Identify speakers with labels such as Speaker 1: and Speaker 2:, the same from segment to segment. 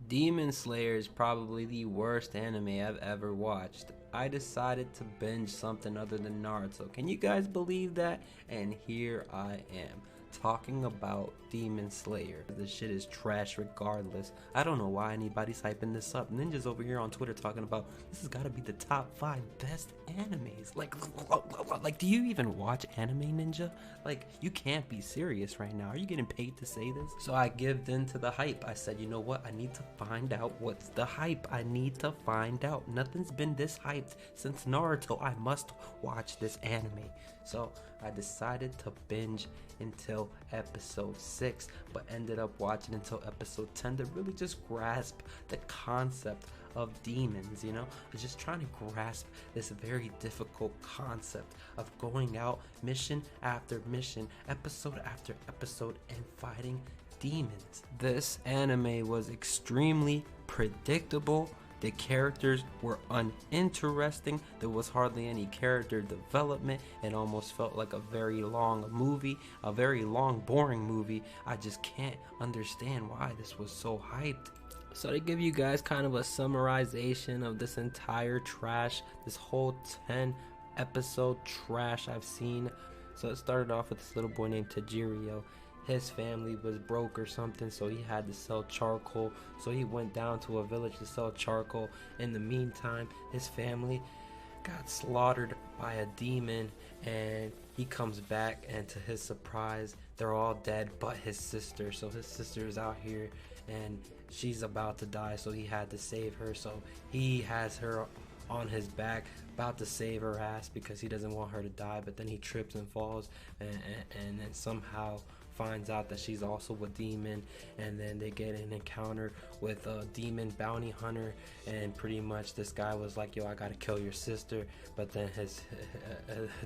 Speaker 1: Demon Slayer is probably the worst anime I've ever watched. I decided to binge something other than Naruto. Can you guys believe that? And here I am, talking about Demon Slayer. This shit is trash regardless. I don't know why anybody's hyping this up. Ninja's over here on Twitter talking about this has got to be the top 5 best animes. Like, do you even watch anime, Ninja? Like, you can't be serious right now. Are you getting paid to say this? So I gave in to the hype. I said, you know what? I need to find out what's the hype. I need to find out. Nothing's been this hyped since Naruto. I must watch this anime. So I decided to binge until episode 6, but ended up watching until episode 10 to really just grasp the concept of demons, you know? I was just trying to grasp this very difficult concept of going out mission after mission, episode after episode, and fighting demons. This anime was extremely predictable. The characters were uninteresting. There was hardly any character development. It almost felt like a very long movie, a very long, boring movie. I just can't understand why this was so hyped. So to give you guys kind of a summarization of this entire trash, this whole 10 episode trash I've seen. So it started off with this little boy named Tajiro. His family was broke or something, so he had to sell charcoal. So he went down to a village to sell charcoal. In the meantime, his family got slaughtered by a demon, and he comes back, and to his surprise, they're all dead but his sister. So his sister is out here and she's about to die, so he had to save her. So he has her on his back, about to save her ass because he doesn't want her to die, but then he trips and falls and then somehow finds out that she's also a demon, and then they get an encounter with a demon bounty hunter, and pretty much this guy was like, yo, I gotta kill your sister, but then his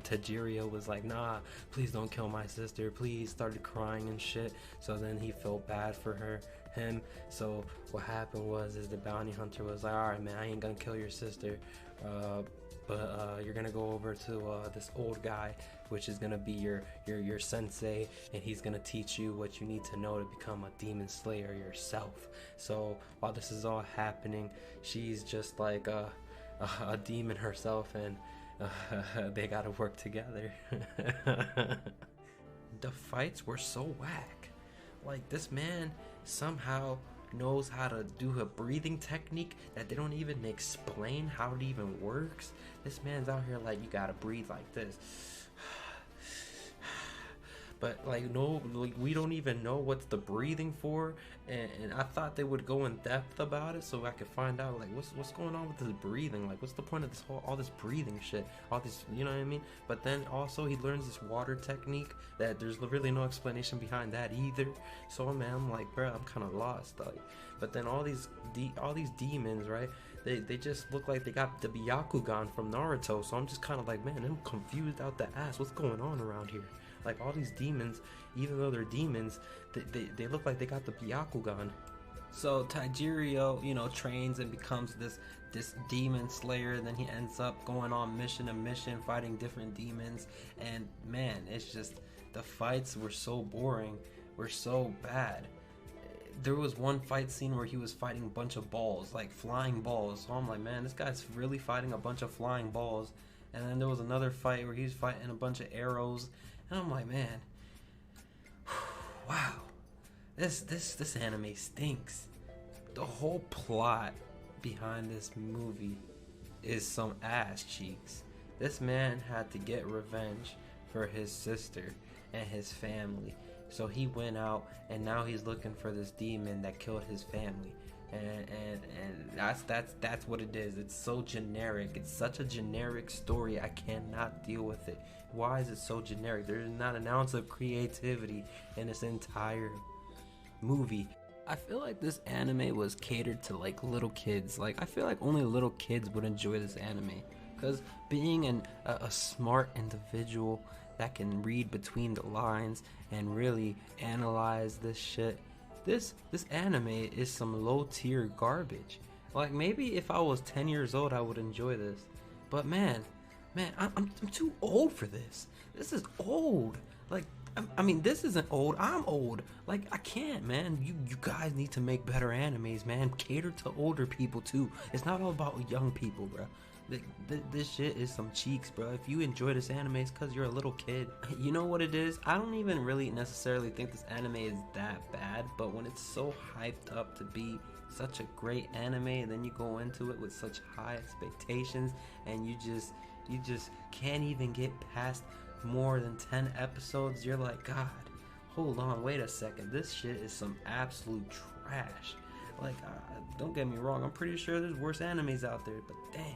Speaker 1: Tajiro was like, nah, please don't kill my sister, please, started crying and shit. So then he felt bad for him. So what happened was is the bounty hunter was like, all right, man, I ain't gonna kill your sister, but you're gonna go over to this old guy, which is gonna be your sensei, and he's gonna teach you what you need to know to become a demon slayer yourself. So while this is all happening, she's just like a demon herself, and they gotta work together. The fights were so whack. Like, this man somehow knows how to do a breathing technique that they don't even explain how it even works. This man's out here like, you gotta breathe like this, but like, no, like, we don't even know what's the breathing for, and I thought they would go in depth about it so I could find out like what's going on with this breathing, like what's the point of this all this breathing shit, all this, you know what I mean? But then also he learns this water technique that there's really no explanation behind that either. So man, I'm like, bro, I'm kind of lost, like. But then all these demons, right? They just look like they got the Byakugan from Naruto. So I'm just kind of like, man, I'm confused out the ass. What's going on around here? Like, all these demons, even though they're demons, they look like they got the Byakugan. So Tajiro, you know, trains and becomes this demon slayer, and then he ends up going on mission to mission, fighting different demons. And man, it's just, the fights were so boring, were so bad. There was one fight scene where he was fighting a bunch of balls, like flying balls. So I'm like, man, this guy's really fighting a bunch of flying balls. And then there was another fight where he's fighting a bunch of arrows. And I'm like, man, wow, this anime stinks. The whole plot behind this movie is some ass cheeks. This man had to get revenge for his sister and his family. So he went out, and now he's looking for this demon that killed his family. And that's what it is. It's so generic. It's such a generic story. I cannot deal with it. Why is it so generic? There's not an ounce of creativity in this entire movie. I feel like this anime was catered to like little kids. Like, I feel like only little kids would enjoy this anime, because being a smart individual that can read between the lines and really analyze this shit, this anime is some low tier garbage. Like, maybe if I was 10 years old I would enjoy this, but man, I'm too old for this. This is old. Like, I mean, this isn't old. I'm old. Like, I can't, man. You guys need to make better animes, man. Cater to older people too. It's not all about young people, bro. This shit is some cheeks, bro. If you enjoy this anime, it's because you're a little kid. You know what it is? I don't even really necessarily think this anime is that bad, but when it's so hyped up to be such a great anime, and then you go into it with such high expectations, and you just can't even get past more than 10 episodes, you're like, God, hold on, wait a second. This shit is some absolute trash. Like, don't get me wrong, I'm pretty sure there's worse animes out there, but dang.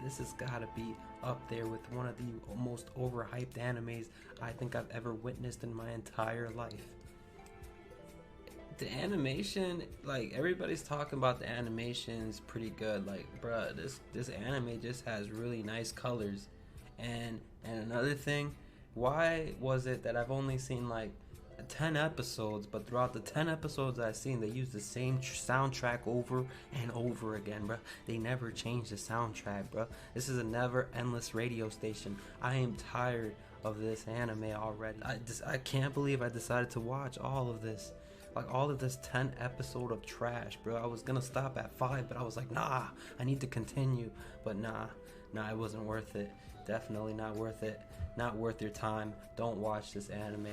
Speaker 1: This has got to be up there with one of the most overhyped animes I think I've ever witnessed in my entire life. The animation, like, everybody's talking about the animation's pretty good. Like, bruh, this anime just has really nice colors. And another thing, why was it that I've only seen like 10 episodes, but throughout the 10 episodes I've seen, they use the same soundtrack over and over again, bro. They never change the soundtrack, bro. This is a never endless radio station. I am tired of this anime already. I can't believe I decided to watch all of this. Like, all of this 10 episode of trash, bro. I was gonna stop at 5, but I was like, nah, I need to continue. But nah, it wasn't worth it. Definitely not worth it. Not worth your time. Don't watch this anime.